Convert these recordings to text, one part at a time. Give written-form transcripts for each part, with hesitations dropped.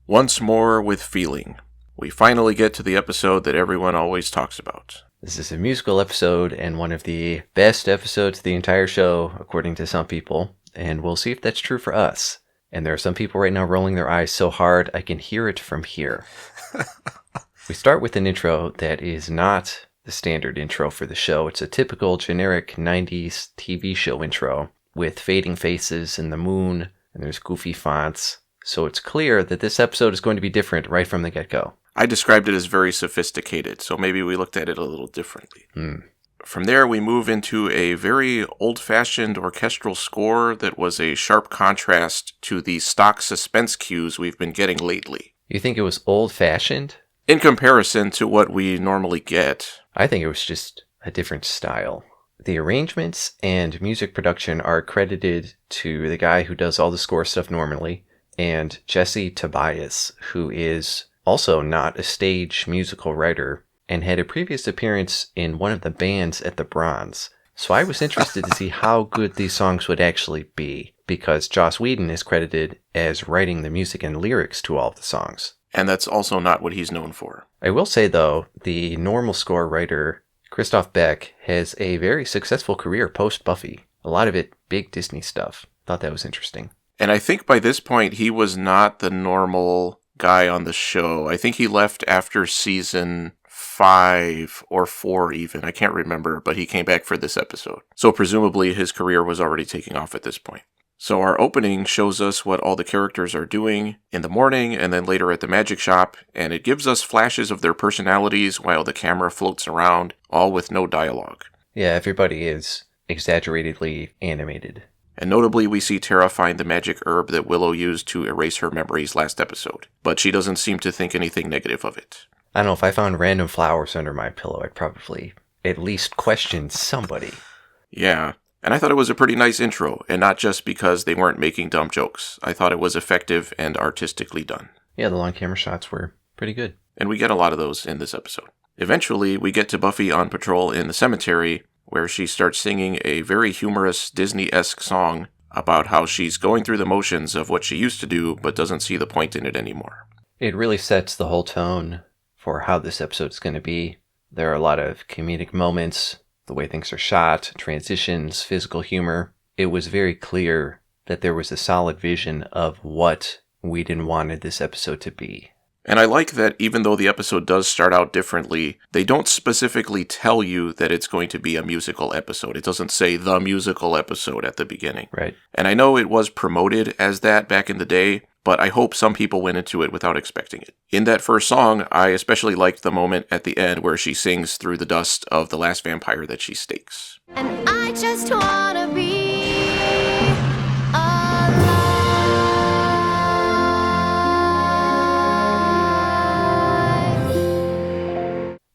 Once more with feeling. We finally get to the episode that everyone always talks about. This is a musical episode and one of the best episodes of the entire show, according to some people, and we'll see if that's true for us. And there are some people right now rolling their eyes so hard I can hear it from here. We start with an intro that is not the standard intro for the show. It's a typical generic 90s TV show intro with fading faces and the moon, and there's goofy fonts. So it's clear that this episode is going to be different right from the get-go. I described it as very sophisticated, so maybe we looked at it a little differently. From there, we move into a very old-fashioned orchestral score that was a sharp contrast to the stock suspense cues we've been getting lately. You think it was old-fashioned? In comparison to what we normally get. I think it was just a different style. The arrangements and music production are credited to the guy who does all the score stuff normally, and Jesse Tobias, who is also not a stage musical writer and had a previous appearance in one of the bands at the Bronze. So I was interested to see how good these songs would actually be, because Joss Whedon is credited as writing the music and lyrics to all of the songs. And that's also not what he's known for. I will say, though, the normal score writer, Christoph Beck, has a very successful career post-Buffy. A lot of it big Disney stuff. Thought that was interesting. And I think by this point, he was not the normal guy on the show. I think he left after season 5 or 4 even. I can't remember, but he came back for this episode. So presumably his career was already taking off at this point. So our opening shows us what all the characters are doing in the morning and then later at the magic shop, and it gives us flashes of their personalities while the camera floats around, all with no dialogue. Yeah, everybody is exaggeratedly animated. And notably, we see Tara find the magic herb that Willow used to erase her memories last episode, but she doesn't seem to think anything negative of it. I don't know, if I found random flowers under my pillow, I'd probably at least question somebody. Yeah, and I thought it was a pretty nice intro, and not just because they weren't making dumb jokes. I thought it was effective and artistically done. Yeah, the long camera shots were pretty good. And we get a lot of those in this episode. Eventually, we get to Buffy on patrol in the cemetery, where she starts singing a very humorous Disney-esque song about how she's going through the motions of what she used to do, but doesn't see the point in it anymore. It really sets the whole tone for how this episode's going to be. There are a lot of comedic moments, the way things are shot, transitions, physical humor. It was very clear that there was a solid vision of what Whedon wanted this episode to be. And I like that even though the episode does start out differently, they don't specifically tell you that it's going to be a musical episode. It doesn't say the musical episode at the beginning. Right. And I know it was promoted as that back in the day, but I hope some people went into it without expecting it. In that first song, I especially liked the moment at the end where she sings through the dust of the last vampire that she stakes. And I just wanna be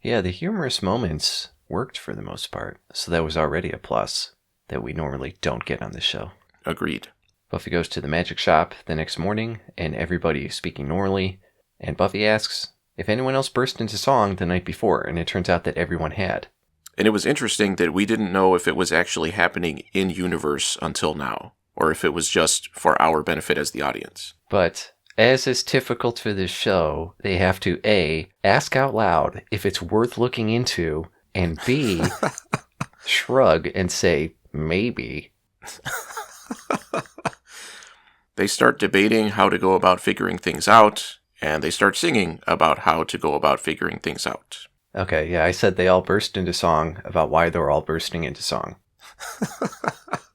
Yeah, the humorous moments worked for the most part, so that was already a plus that we normally don't get on this show. Agreed. Buffy goes to the magic shop the next morning, and everybody is speaking normally, and Buffy asks if anyone else burst into song the night before, and it turns out that everyone had. And it was interesting that we didn't know if it was actually happening in-universe until now, or if it was just for our benefit as the audience. But as is typical for this show, they have to A, ask out loud if it's worth looking into, and B, shrug and say, maybe. They start debating how to go about figuring things out, and they start singing about how to go about figuring things out. Okay, yeah, I said they all burst into song about why they're all bursting into song.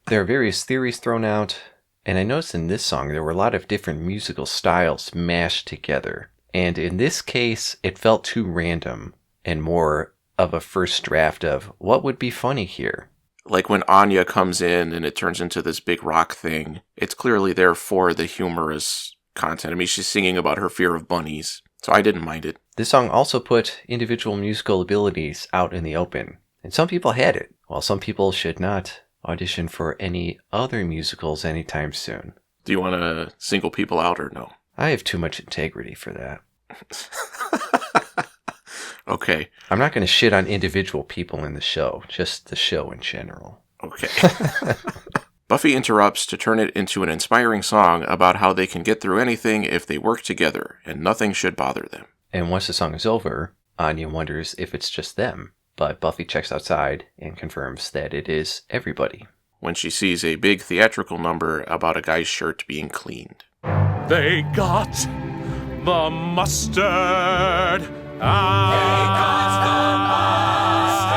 There are various theories thrown out, and I noticed in this song there were a lot of different musical styles mashed together. And in this case, it felt too random and more of a first draft of what would be funny here. Like when Anya comes in and it turns into this big rock thing, it's clearly there for the humorous content. I mean, she's singing about her fear of bunnies, so I didn't mind it. This song also put individual musical abilities out in the open, and some people had it, while some people should not audition for any other musicals anytime soon. Do you want to single people out or no? I have too much integrity for that. Okay. I'm not going to shit on individual people in the show, just the show in general. Okay. Buffy interrupts to turn it into an inspiring song about how they can get through anything if they work together, and nothing should bother them. And once the song is over, Anya wonders if it's just them, but Buffy checks outside and confirms that it is everybody. When she sees a big theatrical number about a guy's shirt being cleaned. They got the mustard. They got the mustard.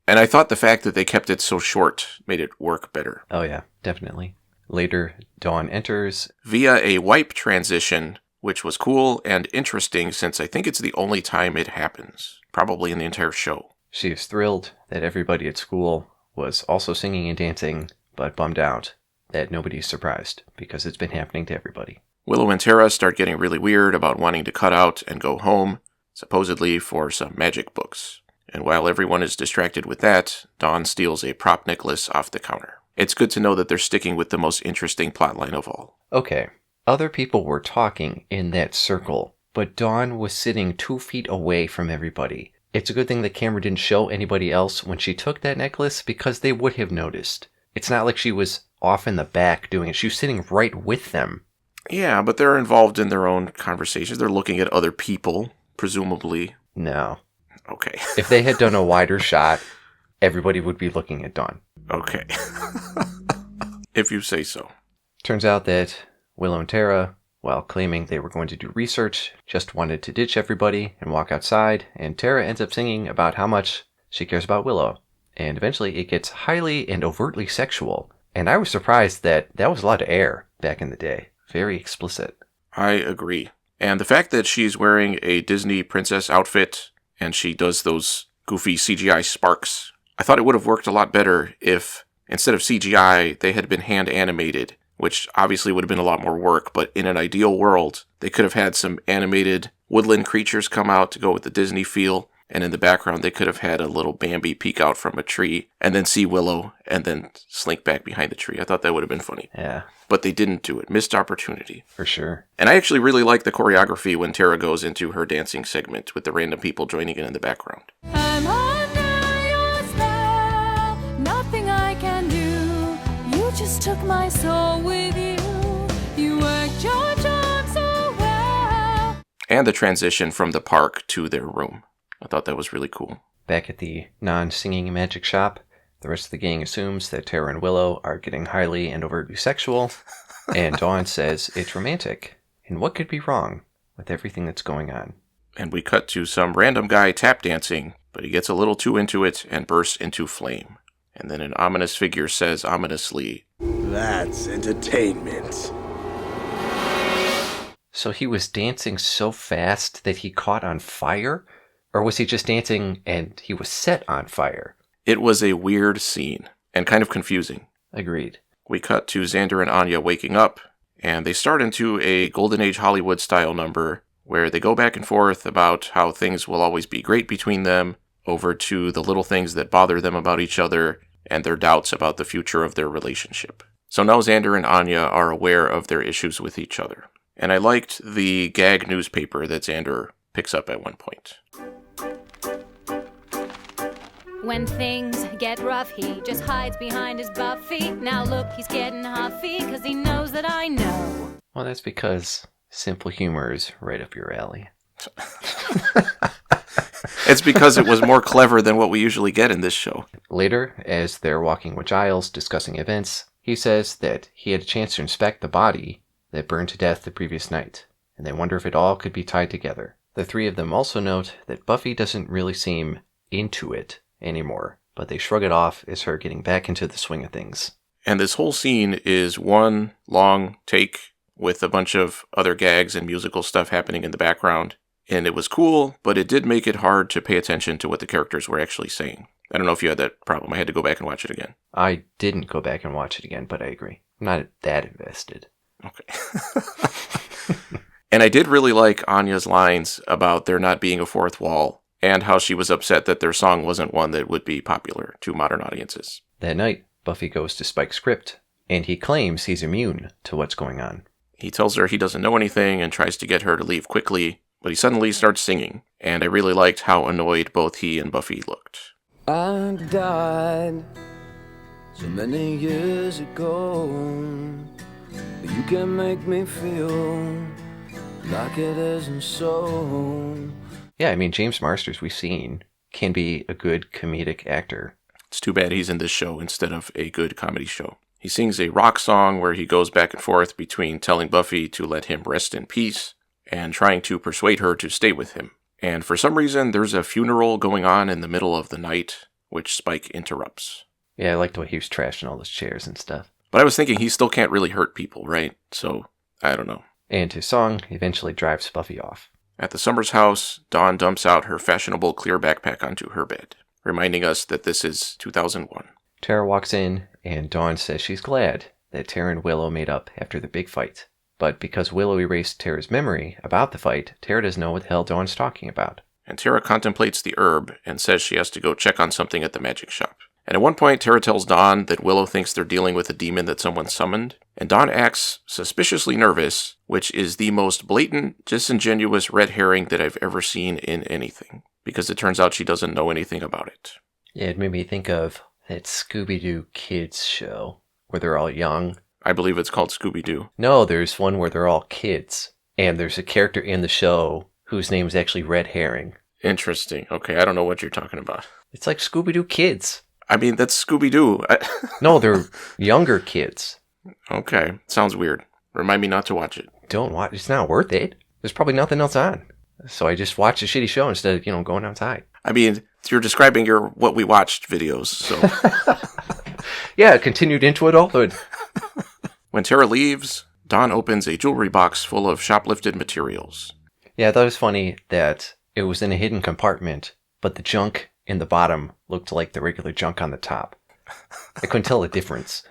And I thought the fact that they kept it so short made it work better. Oh yeah, definitely. Later, Dawn enters via a wipe transition, which was cool and interesting since I think it's the only time it happens, probably in the entire show. She is thrilled that everybody at school was also singing and dancing, but bummed out that nobody's surprised, because it's been happening to everybody. Willow and Tara start getting really weird about wanting to cut out and go home, supposedly for some magic books. And while everyone is distracted with that, Dawn steals a prop necklace off the counter. It's good to know that they're sticking with the most interesting plotline of all. Okay, other people were talking in that circle, but Dawn was sitting 2 feet away from everybody. It's a good thing the camera didn't show anybody else when she took that necklace, because they would have noticed. It's not like she was off in the back doing it. She was sitting right with them. Yeah, but they're involved in their own conversations. They're looking at other people, presumably. No. Okay. If they had done a wider shot, everybody would be looking at Dawn. Okay. If you say so. Turns out that Willow and Tara, while claiming they were going to do research, just wanted to ditch everybody and walk outside, and Tara ends up singing about how much she cares about Willow. And eventually it gets highly and overtly sexual. And I was surprised that was allowed to air back in the day. Very explicit. I agree. And the fact that she's wearing a Disney princess outfit and she does those goofy CGI sparks, I thought it would have worked a lot better if, instead of CGI, they had been hand animated, which obviously would have been a lot more work, but in an ideal world, they could have had some animated woodland creatures come out to go with the Disney feel, and in the background they could have had a little Bambi peek out from a tree, and then see Willow, and then slink back behind the tree. I thought that would have been funny. Yeah. But they didn't do it. Missed opportunity. For sure. And I actually really like the choreography when Tara goes into her dancing segment with the random people joining in the background. I'm under your spell, nothing I can do. You just took my soul with you. You worked your job so well. And the transition from the park to their room. I thought that was really cool. Back at the non-singing magic shop, the rest of the gang assumes that Tara and Willow are getting highly and overtly sexual, and Dawn says it's romantic. And what could be wrong with everything that's going on? And we cut to some random guy tap dancing, but he gets a little too into it and bursts into flame. And then an ominous figure says ominously, "That's entertainment." So he was dancing so fast that he caught on fire? Or was he just dancing and he was set on fire? It was a weird scene, and kind of confusing. Agreed. We cut to Xander and Anya waking up, and they start into a Golden Age Hollywood style number, where they go back and forth about how things will always be great between them, over to the little things that bother them about each other, and their doubts about the future of their relationship. So now Xander and Anya are aware of their issues with each other. And I liked the gag newspaper that Xander picks up at one point. When things get rough, he just hides behind his Buffy. Now look, he's getting huffy, cause he knows that I know. Well, that's because simple humor is right up your alley. It's because it was more clever than what we usually get in this show. Later, as they're walking with Giles discussing events, he says that he had a chance to inspect the body that burned to death the previous night, and they wonder if it all could be tied together. The three of them also note that Buffy doesn't really seem into it anymore, but they shrug it off as her getting back into the swing of things. And this whole scene is one long take with a bunch of other gags and musical stuff happening in the background. And it was cool, but it did make it hard to pay attention to what the characters were actually saying. I don't know if you had that problem. I had to go back and watch it again. I didn't go back and watch it again, but I agree. I'm not that invested. Okay. And I did really like Anya's lines about there not being a fourth wall. and how she was upset that their song wasn't one that would be popular to modern audiences. That night, Buffy goes to Spike's crypt, and he claims he's immune to what's going on. He tells her he doesn't know anything and tries to get her to leave quickly, but he suddenly starts singing, and I really liked how annoyed both he and Buffy looked. I died so many years ago, but you can make me feel like it isn't so. Yeah, I mean, James Marsters, we've seen, can be a good comedic actor. It's too bad he's in this show instead of a good comedy show. He sings a rock song where he goes back and forth between telling Buffy to let him rest in peace and trying to persuade her to stay with him. And for some reason, there's a funeral going on in the middle of the night, which Spike interrupts. Yeah, I liked the way he was trashing all those chairs and stuff. But I was thinking he still can't really hurt people, right? So, I don't know. And his song eventually drives Buffy off. At the Summers house, Dawn dumps out her fashionable clear backpack onto her bed, reminding us that this is 2001. Tara walks in, and Dawn says she's glad that Tara and Willow made up after the big fight. But because Willow erased Tara's memory about the fight, Tara doesn't know what the hell Dawn's talking about. And Tara contemplates the herb and says she has to go check on something at the magic shop. And at one point, Tara tells Dawn that Willow thinks they're dealing with a demon that someone summoned, and Dawn acts suspiciously nervous, which is the most blatant, disingenuous red herring that I've ever seen in anything, because it turns out she doesn't know anything about it. Yeah, it made me think of that Scooby-Doo kids show, where they're all young. I believe it's called Scooby-Doo. No, there's one where they're all kids, and there's a character in the show whose name is actually Red Herring. Interesting. Okay, I don't know what you're talking about. It's like Scooby-Doo kids. I mean, that's Scooby-Doo. No, they're younger kids. Okay, sounds weird. Remind me not to watch it. Don't watch. It's not worth it. There's probably nothing else on. So I just watched a shitty show instead of, going outside. I mean, you're describing your what we watched videos, so... Yeah, it continued into adulthood. When Tara leaves, Dawn opens a jewelry box full of shoplifted materials. Yeah, I thought it was funny that it was in a hidden compartment, but the junk in the bottom looked like the regular junk on the top. I couldn't tell the difference.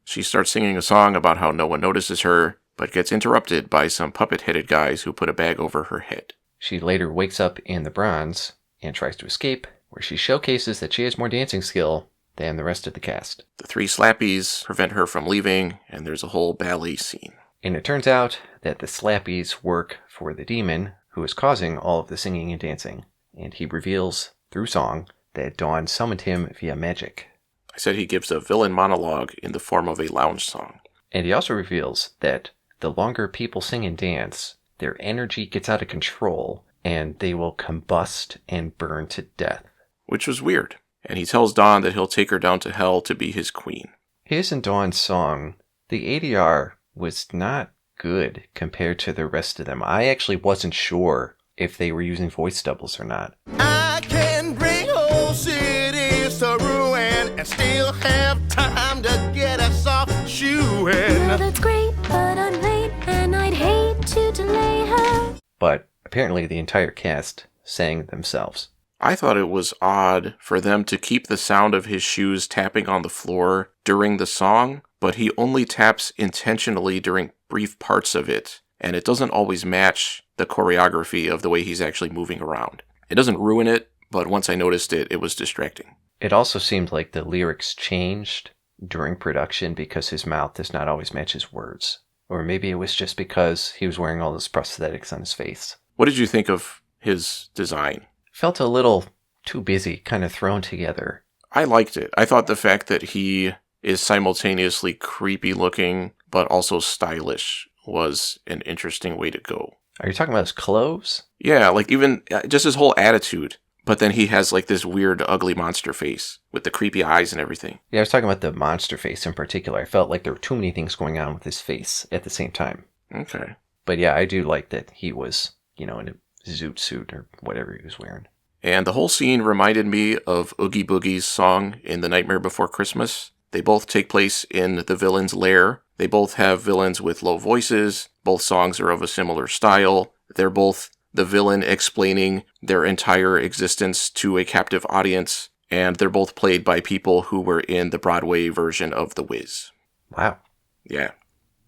She starts singing a song about how no one notices her, but gets interrupted by some puppet-headed guys who put a bag over her head. She later wakes up in the bronze and tries to escape, where she showcases that she has more dancing skill than the rest of the cast. The three slappies prevent her from leaving, and there's a whole ballet scene. And it turns out that the slappies work for the demon who is causing all of the singing and dancing. And he reveals, through song, that Dawn summoned him via magic. I said he gives a villain monologue in the form of a lounge song. And he also reveals that the longer people sing and dance, their energy gets out of control, and they will combust and burn to death. Which was weird. And he tells Dawn that he'll take her down to hell to be his queen. His and Dawn's song, the ADR was not good compared to the rest of them. I actually wasn't sure if they were using voice doubles or not. I can bring whole cities to ruin and still have time to get us off shooing. Well, that's great, but I'm late and I'd hate to delay her. But apparently the entire cast sang themselves. I thought it was odd for them to keep the sound of his shoes tapping on the floor during the song, but he only taps intentionally during brief parts of it, and it doesn't always match the choreography of the way he's actually moving around. It doesn't ruin it, but once I noticed it, it was distracting. It also seemed like the lyrics changed during production because his mouth does not always match his words. Or maybe it was just because he was wearing all those prosthetics on his face. What did you think of his design? Felt a little too busy, kind of thrown together. I liked it. I thought the fact that he is simultaneously creepy looking, but also stylish was an interesting way to go. Are you talking about his clothes? Yeah, like even just his whole attitude. But then he has like this weird, ugly monster face with the creepy eyes and everything. Yeah, I was talking about the monster face in particular. I felt like there were too many things going on with his face at the same time. Okay. But yeah, I do like that he was, in a zoot suit or whatever he was wearing. And the whole scene reminded me of Oogie Boogie's song in The Nightmare Before Christmas. They both take place in the villain's lair. They both have villains with low voices. Both songs are of a similar style. They're both the villain explaining their entire existence to a captive audience. And they're both played by people who were in the Broadway version of The Wiz. Wow. Yeah.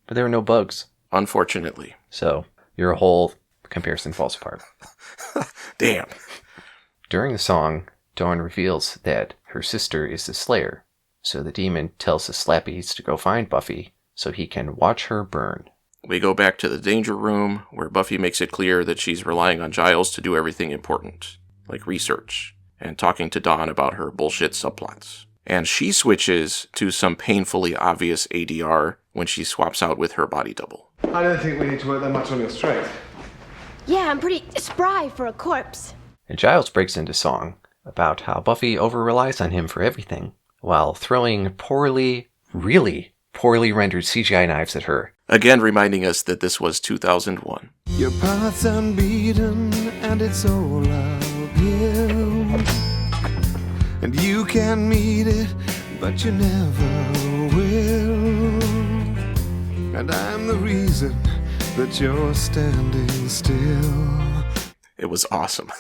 But there were no bugs. Unfortunately. So your whole comparison falls apart. Damn. During the song, Dawn reveals that her sister is the Slayer, so the demon tells the Slappies to go find Buffy so he can watch her burn. We go back to the danger room, where Buffy makes it clear that she's relying on Giles to do everything important, like research, and talking to Dawn about her bullshit subplots. And she switches to some painfully obvious ADR when she swaps out with her body double. I don't think we need to work that much on your strength. Yeah, I'm pretty spry for a corpse. And Giles breaks into song about how Buffy over-relies on him for everything, while throwing really poorly rendered CGI knives at her. Again reminding us that this was 2001. Your path's unbeaten, and it's all I'll give. And you can meet it, but you never will. And I'm the reason that you're standing still. It was awesome.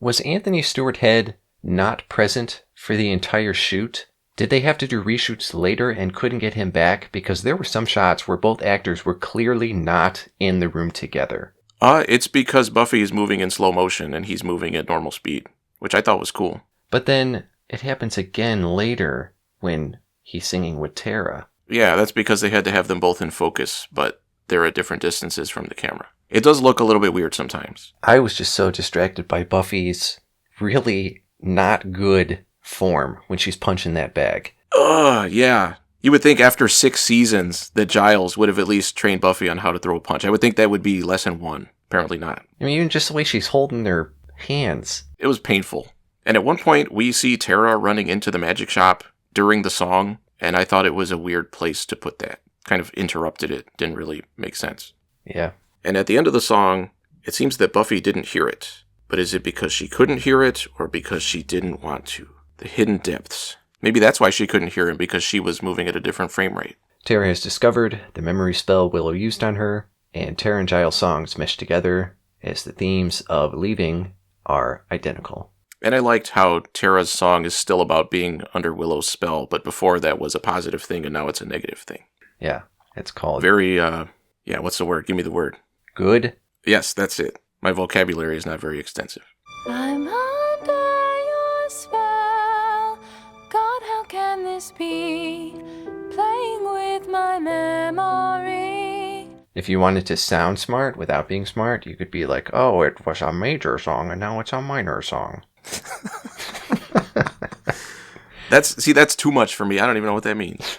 Was Anthony Stewart Head not present for the entire shoot? Did they have to do reshoots later and couldn't get him back? Because there were some shots where both actors were clearly not in the room together. It's because Buffy is moving in slow motion and he's moving at normal speed, which I thought was cool. But then it happens again later when he's singing with Tara. Yeah, that's because they had to have them both in focus, but they're at different distances from the camera. It does look a little bit weird sometimes. I was just so distracted by Buffy's really not good form when she's punching that bag. Yeah. You would think after 6 seasons that Giles would have at least trained Buffy on how to throw a punch. I would think that would be lesson 1. Apparently not. I mean, even just the way she's holding her hands. It was painful. And at one point, we see Tara running into the magic shop during the song, and I thought it was a weird place to put that. Kind of interrupted it. Didn't really make sense. Yeah. And at the end of the song, it seems that Buffy didn't hear it. But is it because she couldn't hear it, or because she didn't want to? The hidden depths. Maybe that's why she couldn't hear him, because she was moving at a different frame rate. Tara has discovered the memory spell Willow used on her, and Tara and Giles' songs mesh together as the themes of leaving are identical. And I liked how Tara's song is still about being under Willow's spell, but before that was a positive thing, and now it's a negative thing. Yeah, it's called... Very, what's the word? Give me the word. Good? Yes, that's it. My vocabulary is not very extensive. I'm under your spell. God, how can this be? Playing with my memory. If you wanted to sound smart without being smart, you could be like, oh, it was a major song and now it's a minor song. That's too much for me. I don't even know what that means.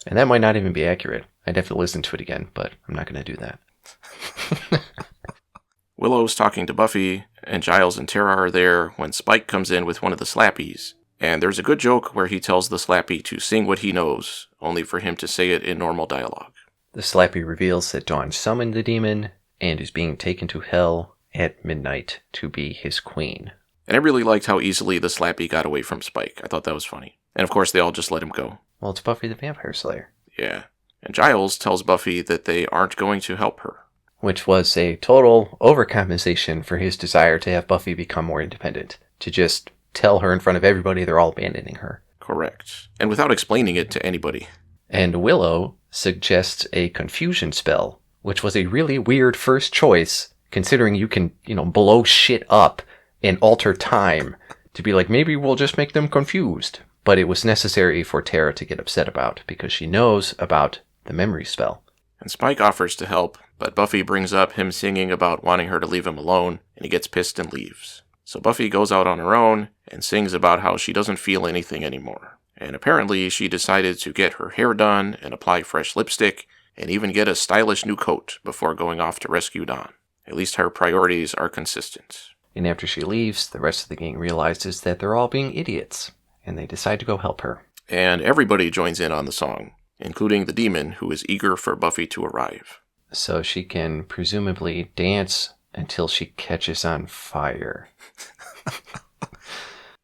And that might not even be accurate. I'd have to listen to it again, but I'm not going to do that. Willow's talking to Buffy, and Giles and Tara are there when Spike comes in with one of the Slappies. And there's a good joke where he tells the Slappy to sing what he knows, only for him to say it in normal dialogue. The Slappy reveals that Dawn summoned the demon and is being taken to hell at midnight to be his queen. And I really liked how easily the Slappy got away from Spike. I thought that was funny. And of course, they all just let him go. Well, it's Buffy the Vampire Slayer. Yeah. And Giles tells Buffy that they aren't going to help her. Which was a total overcompensation for his desire to have Buffy become more independent. To just tell her in front of everybody they're all abandoning her. Correct. And without explaining it to anybody. And Willow suggests a confusion spell, which was a really weird first choice, considering you can, blow shit up and alter time to be like, maybe we'll just make them confused. But it was necessary for Tara to get upset about, because she knows about the memory spell. And Spike offers to help, but Buffy brings up him singing about wanting her to leave him alone, and he gets pissed and leaves. So Buffy goes out on her own and sings about how she doesn't feel anything anymore. And apparently she decided to get her hair done and apply fresh lipstick and even get a stylish new coat before going off to rescue Dawn. At least her priorities are consistent. And after she leaves, the rest of the gang realizes that they're all being idiots, and they decide to go help her. And everybody joins in on the song, including the demon, who is eager for Buffy to arrive. So she can presumably dance until she catches on fire.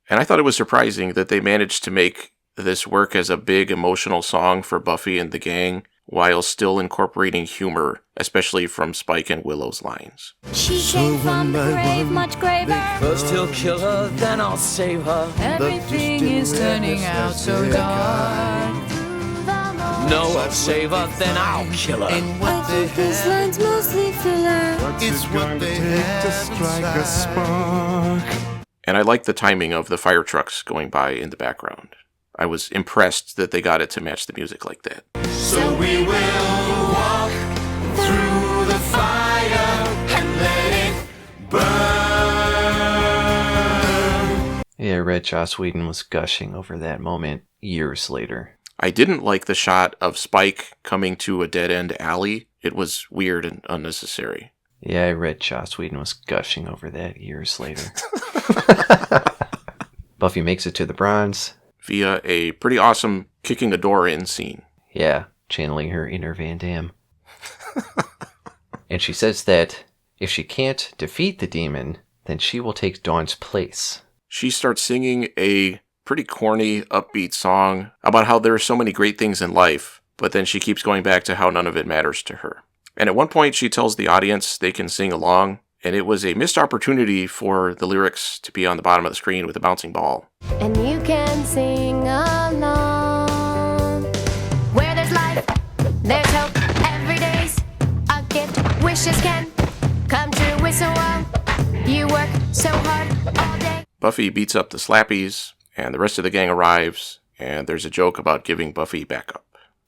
And I thought it was surprising that they managed to make this work as a big emotional song for Buffy and the gang, while still incorporating humor, especially from Spike and Willow's lines. She came from the grave, much graver. First he'll kill her, then I'll save her. Everything is turning out so dark. Through the No earth saver, then I'll kill her. And what I they think this have, line's mostly filler. What's it's it what going to they take to have strike a inside. spark? And I like the timing of the fire trucks going by in the background. I was impressed that they got it to match the music like that. So we will walk through the fire and let it burn. Yeah, I read Joss Whedon was gushing over that moment years later. I didn't like the shot of Spike coming to a dead-end alley. It was weird and unnecessary. Yeah, I read Joss Whedon was gushing over that years later. Buffy makes it to the bronze. Via a pretty awesome kicking a door in scene. Yeah, channeling her inner Van Damme. And she says that if she can't defeat the demon, then she will take Dawn's place. She starts singing a pretty corny, upbeat song about how there are so many great things in life, but then she keeps going back to how none of it matters to her. And at one point, she tells the audience they can sing along, and it was a missed opportunity for the lyrics to be on the bottom of the screen with a bouncing ball. And you can sing along. Where there's life, there's hope. Every day's a gift. Wishes can come true. Whistle while you work so hard all day. Buffy beats up the Slappies, and the rest of the gang arrives, and there's a joke about giving Buffy backup.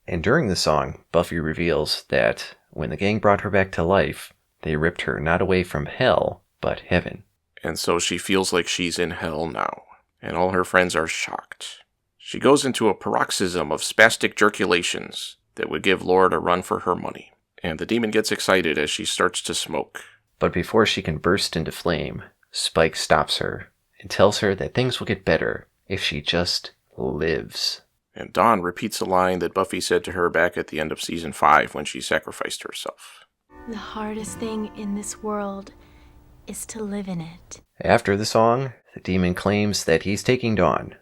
And during the song, Buffy reveals that when the gang brought her back to life, they ripped her not away from hell, but heaven. And so she feels like she's in hell now, and all her friends are shocked. She goes into a paroxysm of spastic jerculations that would give Lord a run for her money. And the demon gets excited as she starts to smoke. But before she can burst into flame, Spike stops her and tells her that things will get better if she just lives. And Dawn repeats a line that Buffy said to her back at the end of season 5 when she sacrificed herself. The hardest thing in this world is to live in it. After the song, the demon claims that he's taking Dawn,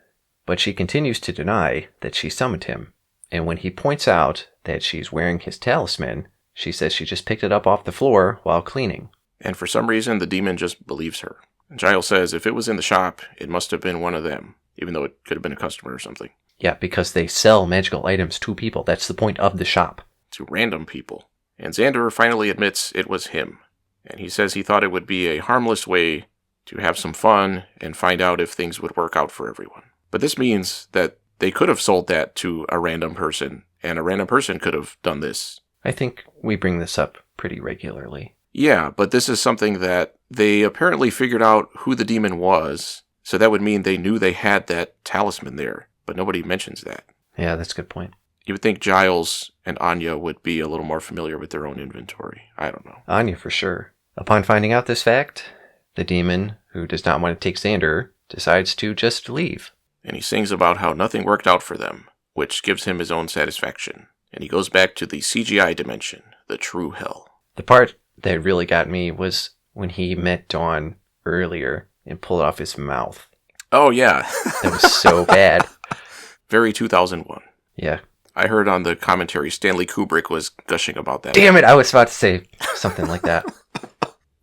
but she continues to deny that she summoned him. And when he points out that she's wearing his talisman, she says she just picked it up off the floor while cleaning. And for some reason, the demon just believes her. And Giles says if it was in the shop, it must have been one of them, even though it could have been a customer or something. Yeah, because they sell magical items to people. That's the point of the shop. To random people. And Xander finally admits it was him. And he says he thought it would be a harmless way to have some fun and find out if things would work out for everyone. But this means that they could have sold that to a random person, and a random person could have done this. I think we bring this up pretty regularly. Yeah, but this is something that they apparently figured out who the demon was, so that would mean they knew they had that talisman there, but nobody mentions that. Yeah, that's a good point. You would think Giles and Anya would be a little more familiar with their own inventory. I don't know. Anya, for sure. Upon finding out this fact, the demon, who does not want to take Xander, decides to just leave. And he sings about how nothing worked out for them, which gives him his own satisfaction. And he goes back to the CGI dimension, the true hell. The part that really got me was when he met Dawn earlier and pulled off his mouth. Oh, yeah. That was so bad. Very 2001. Yeah. I heard on the commentary Stanley Kubrick was gushing about that. Damn it, I was about to say something like that.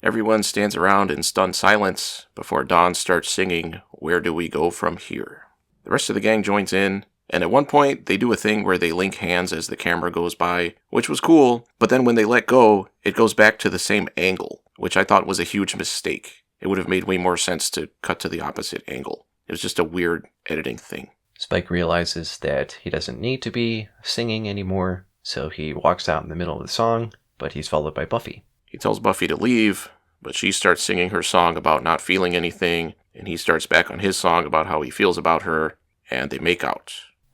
Everyone stands around in stunned silence before Dawn starts singing, "Where Do We Go From Here?" The rest of the gang joins in, and at one point they do a thing where they link hands as the camera goes by, which was cool, but then when they let go, it goes back to the same angle, which I thought was a huge mistake. It would have made way more sense to cut to the opposite angle. It was just a weird editing thing. Spike realizes that he doesn't need to be singing anymore, so he walks out in the middle of the song, but he's followed by Buffy. He tells Buffy to leave, but she starts singing her song about not feeling anything, and he starts back on his song about how he feels about her, and they make out.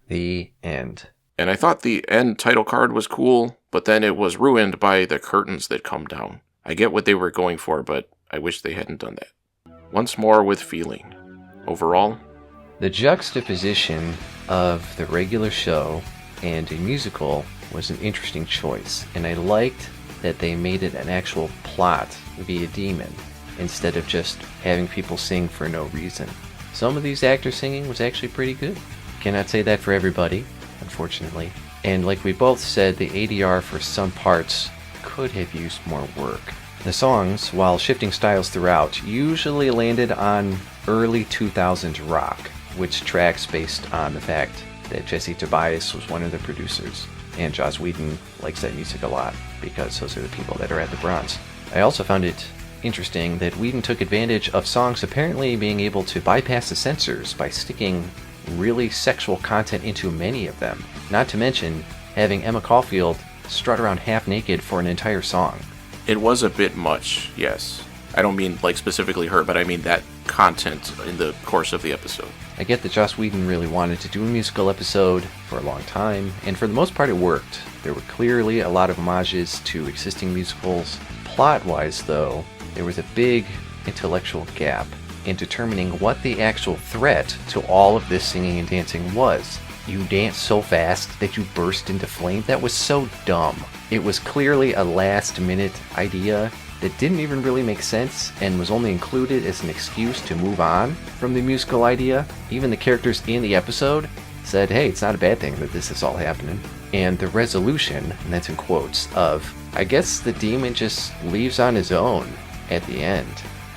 The end. And I thought the end title card was cool, but then it was ruined by the curtains that come down. I get what they were going for, but I wish they hadn't done that. Once more with feeling. Overall, the juxtaposition of the regular show and a musical was an interesting choice, and I liked that they made it an actual plot via demon, instead of just having people sing for no reason. Some of these actors singing was actually pretty good. Cannot say that for everybody, unfortunately. And like we both said, the ADR for some parts could have used more work. The songs, while shifting styles throughout, usually landed on early 2000s rock, which tracks based on the fact that Jesse Tobias was one of the producers. and Joss Whedon likes that music a lot because those are the people that are at the bronze. I also found it interesting that Whedon took advantage of songs apparently being able to bypass the censors by sticking really sexual content into many of them. Not to mention having Emma Caulfield strut around half naked for an entire song. It was a bit much, yes. I don't mean like specifically her, but I mean that content in the course of the episode. I get that Joss Whedon really wanted to do a musical episode for a long time, and for the most part it worked. There were clearly a lot of homages to existing musicals. Plot-wise, though, there was a big intellectual gap in determining what the actual threat to all of this singing and dancing was. You dance so fast that you burst into flame. That was so dumb. It was clearly a last-minute idea that didn't even really make sense and was only included as an excuse to move on from the musical idea. Even the characters in the episode said, hey, it's not a bad thing that this is all happening. And the resolution, and that's in quotes, of, I guess the demon just leaves on his own at the end,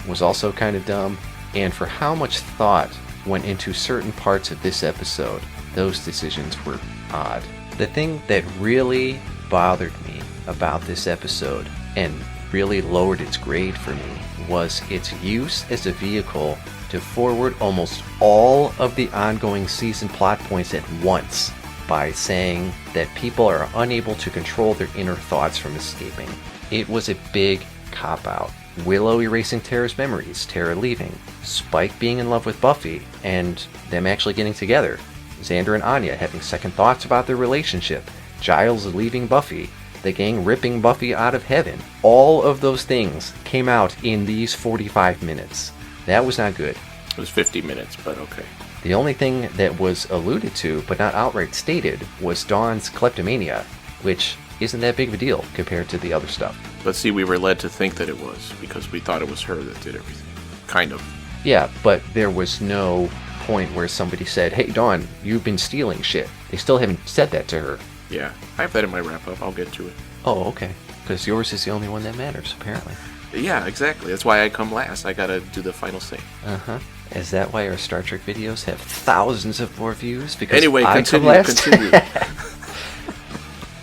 was also kind of dumb. And for how much thought went into certain parts of this episode, those decisions were odd. The thing that really bothered me about this episode, and really lowered its grade for me, was its use as a vehicle to forward almost all of the ongoing season plot points at once by saying that people are unable to control their inner thoughts from escaping. It was a big cop-out. Willow erasing Tara's memories, Tara leaving, Spike being in love with Buffy, and them actually getting together, Xander and Anya having second thoughts about their relationship, Giles leaving Buffy, the gang ripping Buffy out of heaven. All of those things came out in these 45 minutes. That was not good. It was 50 minutes, but okay. The only thing that was alluded to, but not outright stated, was Dawn's kleptomania, which isn't that big of a deal compared to the other stuff. But see, we were led to think that it was, because we thought it was her that did everything. Kind of. Yeah, but there was no point where somebody said, hey, Dawn, you've been stealing shit. They still haven't said that to her. Yeah, I have that in my wrap-up. I'll get to it. Oh, okay. Because yours is the only one that matters, apparently. Yeah, exactly. That's why I come last. I gotta do the final say. Uh-huh. Is that why our Star Trek videos have thousands of more views? Because anyway, I continue.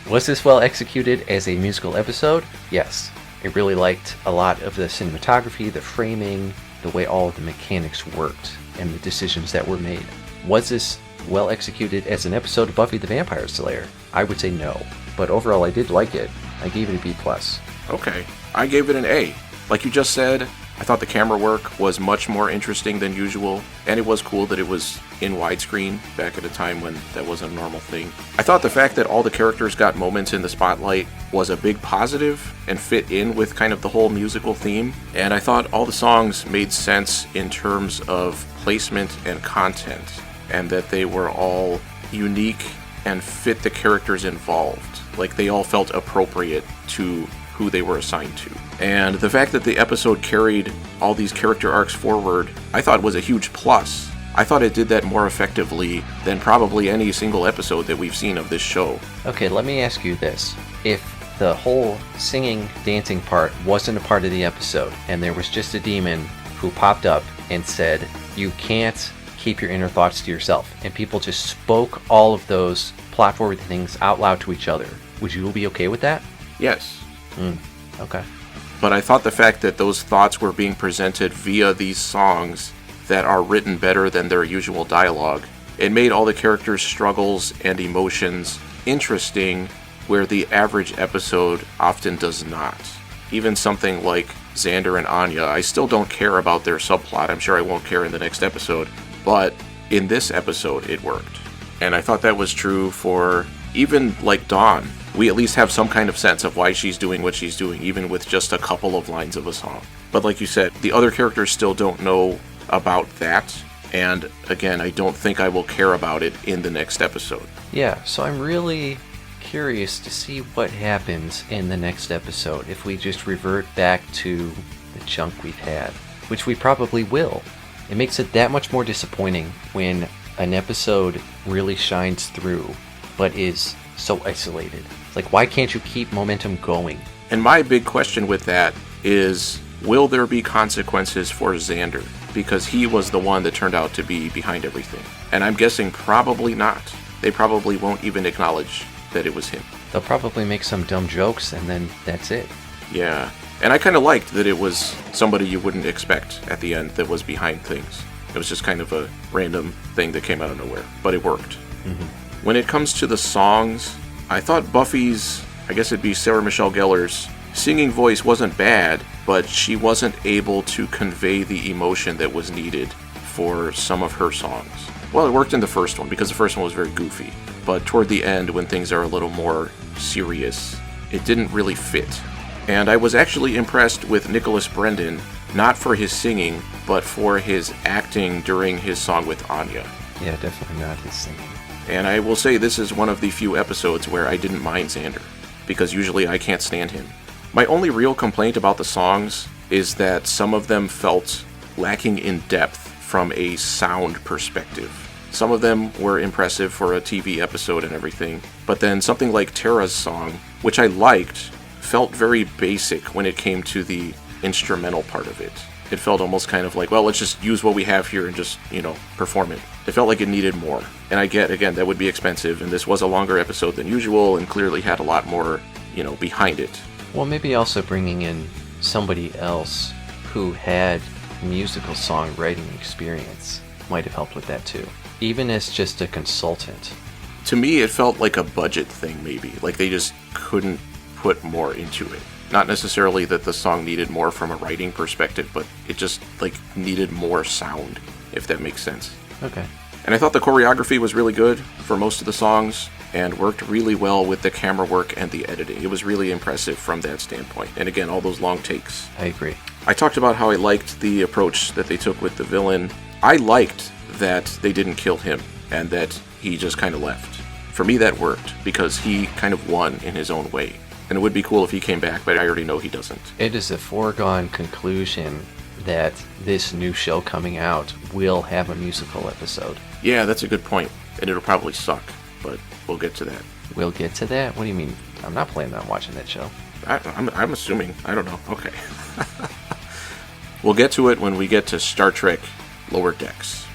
Was this well executed as a musical episode? Yes. I really liked a lot of the cinematography, the framing, the way all of the mechanics worked, and the decisions that were made. Was this well executed as an episode of Buffy the Vampire Slayer? I would say no. But overall, I did like it. I gave it a B+. Okay. I gave it an A. Like you just said, I thought the camera work was much more interesting than usual, and it was cool that it was in widescreen back at a time when that wasn't a normal thing. I thought the fact that all the characters got moments in the spotlight was a big positive and fit in with kind of the whole musical theme, and I thought all the songs made sense in terms of placement and content, and that they were all unique and fit the characters involved. Like, they all felt appropriate to who they were assigned to. And the fact that the episode carried all these character arcs forward, I thought was a huge plus. I thought it did that more effectively than probably any single episode that we've seen of this show. Okay, let me ask you this. If the whole singing, dancing part wasn't a part of the episode, and there was just a demon who popped up and said, you can't keep your inner thoughts to yourself, and people just spoke all of those plot-forward things out loud to each other, would you be okay with that? Yes. Okay. But I thought the fact that those thoughts were being presented via these songs that are written better than their usual dialogue, it made all the characters' struggles and emotions interesting where the average episode often does not. Even something like Xander and Anya, I still don't care about their subplot. I'm sure I won't care in the next episode, but in this episode it worked. And I thought that was true for even like Dawn. We at least have some kind of sense of why she's doing what she's doing, even with just a couple of lines of a song. But like you said, the other characters still don't know about that, and again, I don't think I will care about it in the next episode. Yeah, so I'm really curious to see what happens in the next episode if we just revert back to the junk we've had, which we probably will. It makes it that much more disappointing when an episode really shines through, but is so isolated. Like, why can't you keep momentum going? And my big question with that is, will there be consequences for Xander? Because he was the one that turned out to be behind everything. And I'm guessing probably not. They probably won't even acknowledge that it was him. They'll probably make some dumb jokes, and then that's it. Yeah, and I kind of liked that it was somebody you wouldn't expect at the end that was behind things. It was just kind of a random thing that came out of nowhere, but it worked. Mm-hmm. When it comes to the songs, I thought Buffy's, I guess it'd be Sarah Michelle Gellar's, singing voice wasn't bad, but she wasn't able to convey the emotion that was needed for some of her songs. Well, it worked in the first one because the first one was very goofy, but toward the end, when things are a little more serious, it didn't really fit. And I was actually impressed with Nicholas Brendan, not for his singing, but for his acting during his song with Anya. Yeah, definitely not his singing. And I will say this is one of the few episodes where I didn't mind Xander, because usually I can't stand him. My only real complaint about the songs is that some of them felt lacking in depth from a sound perspective. Some of them were impressive for a TV episode and everything, but then something like Tara's song, which I liked, felt very basic when it came to the instrumental part of it. It felt almost kind of like, well, let's just use what we have here and just, perform it. It felt like it needed more. And I get, again, that would be expensive, and this was a longer episode than usual and clearly had a lot more, behind it. Well, maybe also bringing in somebody else who had musical songwriting experience might have helped with that too. Even as just a consultant. To me, it felt like a budget thing, maybe. Like they just couldn't put more into it. Not necessarily that the song needed more from a writing perspective, but it just, needed more sound, if that makes sense. Okay. And I thought the choreography was really good for most of the songs, and worked really well with the camera work and the editing. It was really impressive from that standpoint. And again, all those long takes. I agree. I talked about how I liked the approach that they took with the villain. I liked that they didn't kill him, and that he just kind of left. For me, that worked, because he kind of won in his own way. And it would be cool if he came back, but I already know he doesn't. It is a foregone conclusion that this new show coming out will have a musical episode. Yeah, that's a good point. And it'll probably suck, but we'll get to that. We'll get to that? What do you mean? I'm not planning on watching that show. I'm assuming. I don't know. Okay. We'll get to it when we get to Star Trek Lower Decks.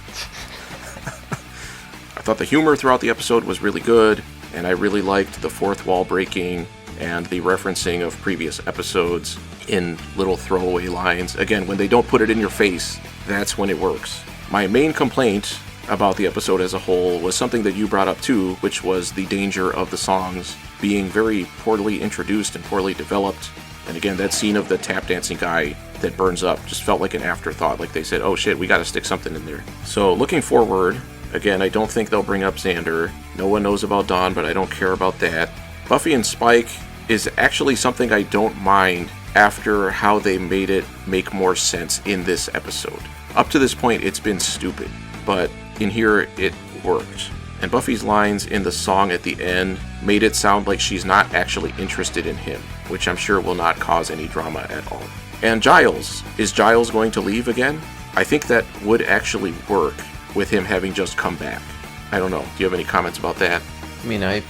I thought the humor throughout the episode was really good, and I really liked the fourth wall breaking and the referencing of previous episodes in little throwaway lines. Again, when they don't put it in your face, that's when it works. My main complaint about the episode as a whole was something that you brought up too, which was the danger of the songs being very poorly introduced and poorly developed. And again, that scene of the tap dancing guy that burns up just felt like an afterthought, like they said, oh shit, we gotta stick something in there. So looking forward, again, I don't think they'll bring up Xander. No one knows about Dawn, but I don't care about that. Buffy and Spike is actually something I don't mind after how they made it make more sense in this episode. Up to this point, it's been stupid, but in here, it worked. And Buffy's lines in the song at the end made it sound like she's not actually interested in him, which I'm sure will not cause any drama at all. And Giles. Is Giles going to leave again? I think that would actually work with him having just come back. I don't know. Do you have any comments about that? I mean, I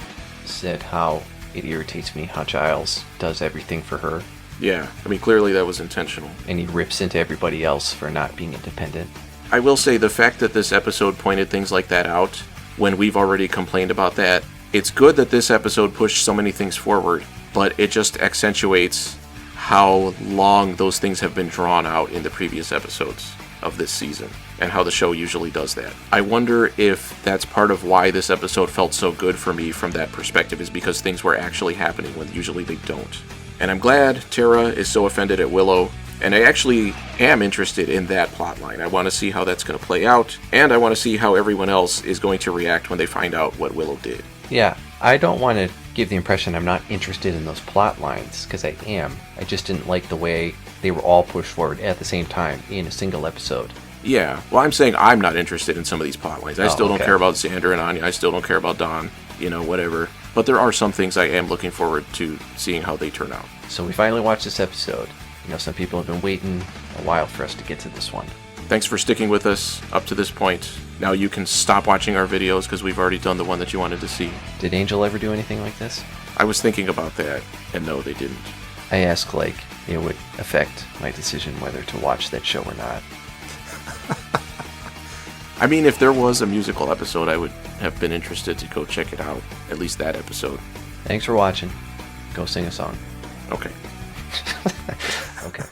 said how it irritates me how Giles does everything for her. Yeah, I mean, clearly that was intentional. And he rips into everybody else for not being independent. I will say the fact that this episode pointed things like that out, when we've already complained about that, it's good that this episode pushed so many things forward, but it just accentuates how long those things have been drawn out in the previous episodes of this season, and how the show usually does that. I wonder if that's part of why this episode felt so good for me from that perspective, is because things were actually happening when usually they don't. And I'm glad Tara is so offended at Willow, and I actually am interested in that plotline. I want to see how that's going to play out, and I want to see how everyone else is going to react when they find out what Willow did. Yeah, I don't want to give the impression I'm not interested in those plot lines, because I am. I just didn't like the way they were all pushed forward at the same time in a single episode. Yeah, well, I'm saying I'm not interested in some of these plot lines. I still don't care about Xander and Anya. I still don't care about Dawn, whatever. But there are some things I am looking forward to seeing how they turn out. So we finally watched this episode. Some people have been waiting a while for us to get to this one. Thanks for sticking with us up to this point. Now you can stop watching our videos because we've already done the one that you wanted to see. Did Angel ever do anything like this? I was thinking about that, and no, they didn't. I asked it would affect my decision whether to watch that show or not. I mean, if there was a musical episode, I would have been interested to go check it out. At least that episode. Thanks for watching. Go sing a song. Okay. Okay.